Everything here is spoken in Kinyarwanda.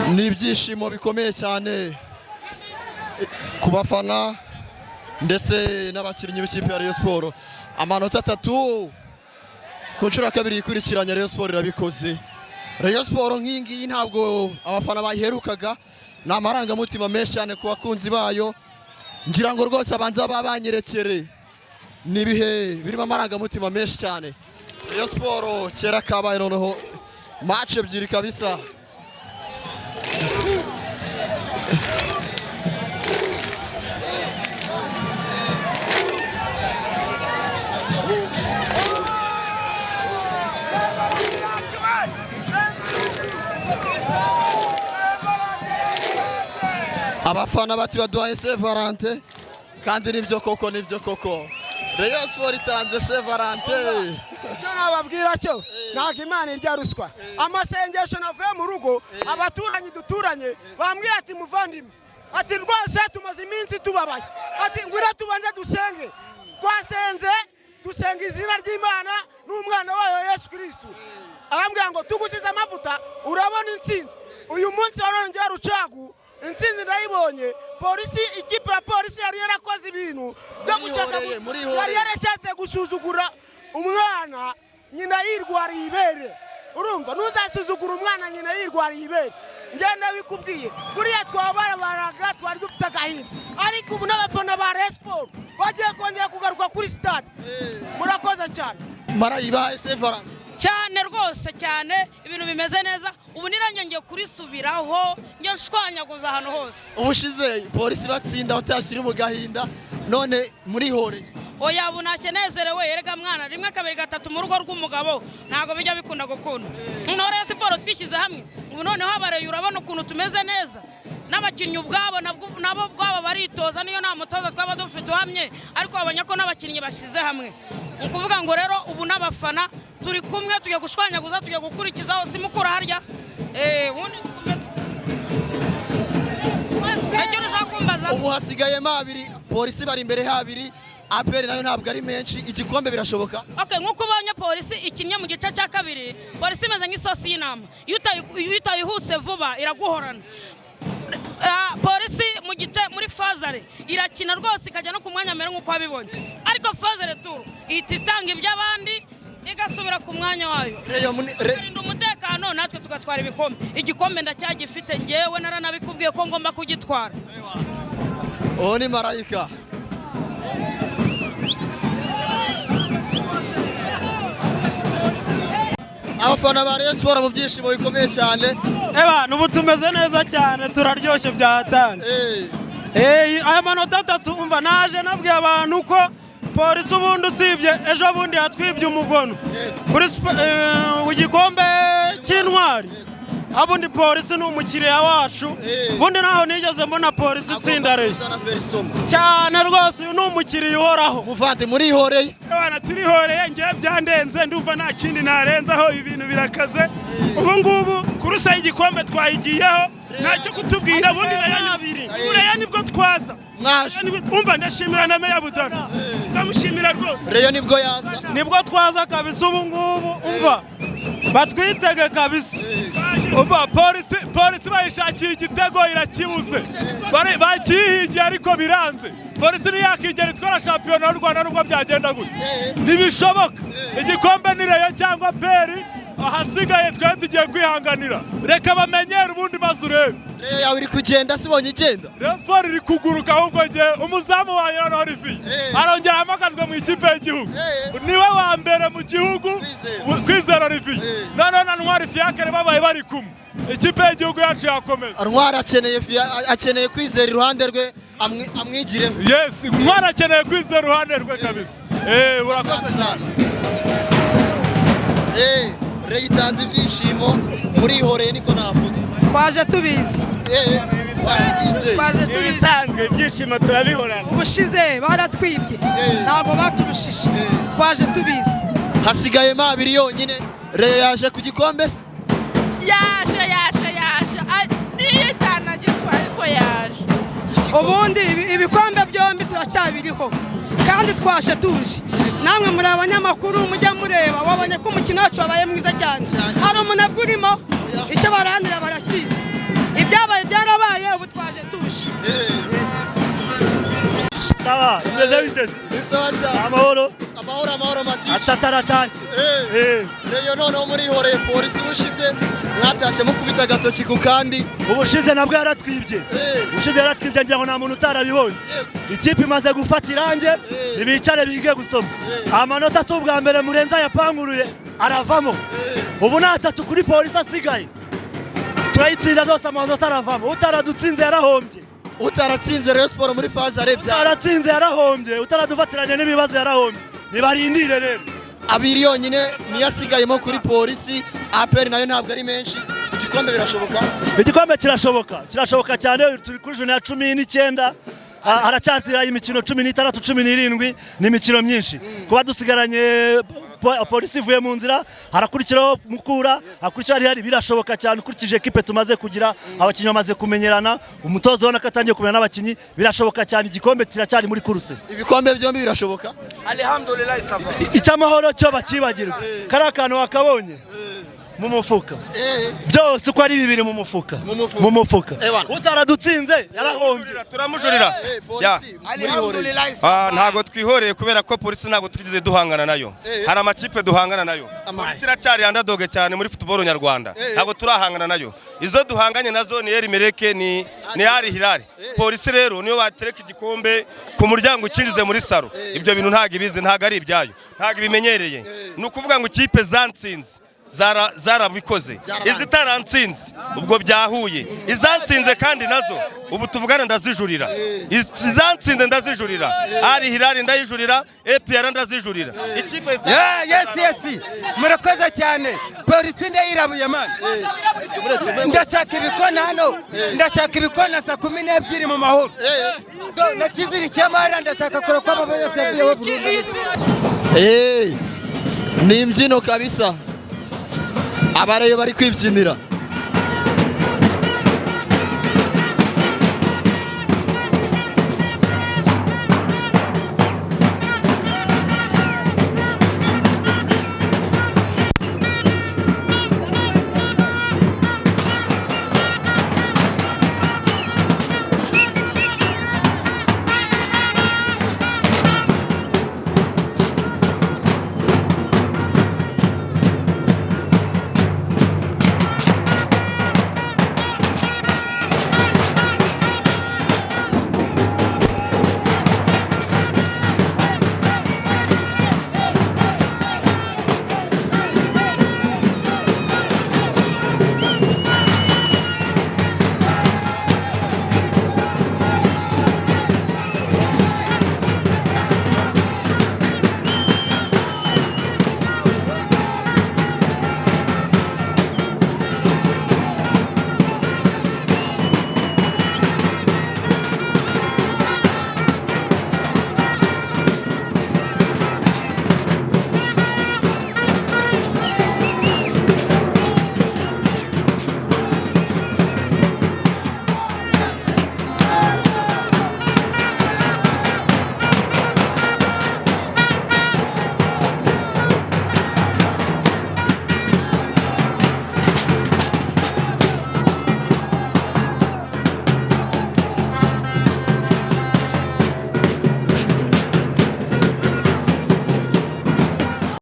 ni ibyishimo bikomeye cyane ku bafana ndetse n'abakinnyi b'ikipe ya Rayon Sport. Amanota 3 ku nshuro ya kabiri ikurikiranye Rayon Sport irabikoze. Rayon Sport nk'ingi ntabwo abafana bayiherukaga, ni amarangamutima menshi cyane ku bakunzi bayo. Ngira ngo rwose abanza babanyerekere, ni ibihe birimo amarangamutima menshi cyane. Rayon Sport kera kabaye noneho match ebyiri kabisa. Abafana bati baduhaye Saint Valentin kandi nibyo koko Rayon Sport itanze Saint Valentin. Icyo nababwira cyo ntago Imana irya ruswa. Amasengesho navuye mu rugo abaturanyi duturanye bambwiye ati muvandimwe, ati rwose tumaze iminsi tubabaye, ati ngwira tubanze dusenge. Twasenze dusenga izina ry'Imana n'umwana wayo Yesu Kristo. Abambwiye ngo tugusize amavuta urabona intsinzi. Uyu munsi warongera rucagu intsinzi ndayibonye. Polisi, ikipe ya polisi yari yarakoze ibintu byo gushaka, yari yarashatse gusuzugura umwana nyina yirwariye ibere. Urumva ntuzasuzugura umwana nyina yirwariye ibere. Ngenda bikubwiye kuriya twabarabaraga twari dufite agahinda, ariko ubu n'abafana ba Rayon Sport bagiye kongera kugaruka kuri stade. Murakoze cyane. Marayibaye Saint Valentin cyane rwose cyane, ibintu bimeze neza. Ubu nirangiye ngiye kurisubiraho, ngiye nshwanyaguza ahantu hose. Ubushize polisi batsinda utashira mu gahinda, none muri hore. Oya ubu nakenezerewe, yerega mwana rimwe kabiri gatatu mu rugo rw'umugabo ntago bijya bikunda gukunda. Rayon Sport twishyize hamwe ubu noneho abareye urabona ukuntu tumeze neza. N'abakinnyi ubwabo nabo bwabo baritoza, niyo nta mutoza twaba dufite uhamye, ariko babonye ko n'abakinnyi bashize hamwe. Ukuvuga ngo rero ubu n'abafana turi kumwe, tugiye gushwanyaguza, tugiye gukurikizaho simukura harya. Wundi ubu hasigaye mabiri, polisi bari imbere habiri, aperi nayo ntabwo ari menshi, igikombe birashoboka. Okay, nkuko ubonye polisi ikinnye mu gice cya kabiri, polisi imeze nk'isosi y'inama, iyo utayihuse vuba iraguhorana. Polisi mu gice muri fazare irakina rwose ikajya no ku mwanya mbere nkuko wabibonye, ariko fazare tu ititanga iby'abandi igasubira ku mwanya wayo. Rinda umutekano natwe tugatwara ibikombe. Igikombe ndacyagifite ngewe, naranabikubwiye ko ngomba kugitwara. Oh, ni marayika. Abafana ba Rayon Sport mu byishimo bikomeye cyane. Nubu tumeze neza cyane, turaryoshye byatanye. Aya manota 3 umva naje nabwiye abantu ko polisi ubundi usibye ejo bundi yatwibye umugono kuri igikombe cy'intwari. Abundi polisi ni umukiriya wacu, bundi naho nigeze mbona polisi itsinda Rayon cyane rwose. Uyu ni umukiriya uhoraho. Muvande muri horeye. Turihoreye, ngiye byandenze, ndumva nta kindi narenzaho, ibintu birakaze. Ubu ngubu kurusa igikombe twayigiyeho, ntacyo kutubwira. Bundi Rayon nibwo twaza. Umva ndashimira na Meya Budara, ndamushimira rwose. Rayon nibwo yaza, nibwo twaza kabisa. Ubu ngubu umva batwitege kabisa. Umva polisi bayishakiye igitego irakibuze, bakihigiye ariko biranze. Polisi ntiyakigera itwara shampiyona y'u Rwanda nubwo byagenda gute, ntibishoboka. Igikombe ni Rayon cyangwa peri, ahasigaye twari tugiye kwihanganira. Reka bamenyere ubundi maze urebe. Rayon yawe iri kugenda, sibonye igenda. Rayon Sport iri kuguruka, ahubwo ngiye umuzamu wanyu noneho Rifi arongera ahamagazwa mu ikipe y'igihugu. Niwe wa mbere mu gihugu Kwizera Rifi, none na Ntwari Fiacre babaye bari kumwe. Ikipe y'igihugu yacu yakomeza. Ntwari akeneye Kwizera iruhande rwe amwigireho. Yes, Ntwari akeneye Kwizera iruhande rwe kabisa. Urakoze cyane. Rayon itanze ibyishimo, muri horeye niko navuga. Twaje tubizi. Twaje tubisanzwe, ibyishimo turabihorana. Ubushize baratwibye, ntabwo baturushije. Twaje tubizi. Hasigaye mabiri yonyine, Rayon yaje ku gikombe se? Yaje. Niyo itanagitwara ariko yaje. Ubundi ibikombe byombi turacyabiriho kandi twashe tuje. Namwe muri abanyamakuru mujya mureba, wabonye ko umukino wacu wabaye mwiza cyane. Hari umunabwo urimo, icyo baranira barakizi. sawa imeze biteze bisawa cyane amahoro mati atataratashye Rayon noneho muri horeye polisi bushize mwatashye mukubita agatoki ku kandi ubushize nabwo yaratwibye ubushize yaratwibye ngira ngo nta muntu utarabibonye ikipe imaze gufata irange ibicare bige gusoma amanota si ubwa mbere murenza yapanguruye aravamo ubu ni 3 kuri polisi asigaye turayitsinda zose amanota aravamo utaradutsinze yarahombye utaratsinze Rayon Sport muri faze arebya utaratsinze yarahombye utaradufatiranye n'ibibazo yarahombye nibarindire rero abiri yonyine niyo asigayemo kuri polisi APR nayo ntabwo ari menshi igikombe birashoboka igikombe kirashoboka cyane turi kuri juna ya 19 haracyatira imikino 16 17 n'imikino myinshi kuba dusigaranye polisi ivuye mu nzira harakurikiraho mukura hakurikira hari birashoboka cyane ukurikije equipe tumaze kugira abakinnyi bamaze kumenyerana umutozo wona katangiye kumenya n'abakinnyi birashoboka cyane igikombe kiracyari muri kuruse ibikombe byombi birashoboka alhamdulillah safa icyamahoro cyo bakibagirwa karakantu wakabonye mu mufuka byose uko ari bibiri mu mufuka utaradutsinze yarahombye turamujurira ntago twihoreye kubera ko polisi ntago twigeze duhangana nayo hari amakipe duhangana nayo tiracyari underdog cyane muri football nyarwanda ntago turahangana nayo izo duhanganye nazo ni Erimereke ni Ari Hilal polisi rero niyo batereka igikombe ku muryango ukinjize muri saro ibyo bintu ntago ibizi ntago ari ibyayo ntago ibimenyereye ni ukuvuga ngo ikipe zantsinze zarabikoze izitaransinze ubwo byahuye izansinze kandi nazo ubu tuvugana ndazijurira izansinze ndazijurira Ari Hilal ndayijurira APR ndazijurira ikipe yes murakoze cyane polisi ndayirabuye man ndashaka ibikona hano ndashaka ibikona saa 12 mu mahoro nakiziri cyamara ndashaka kurokwa abayobozi ni imbyino kabisa abarayo bari kwibyinira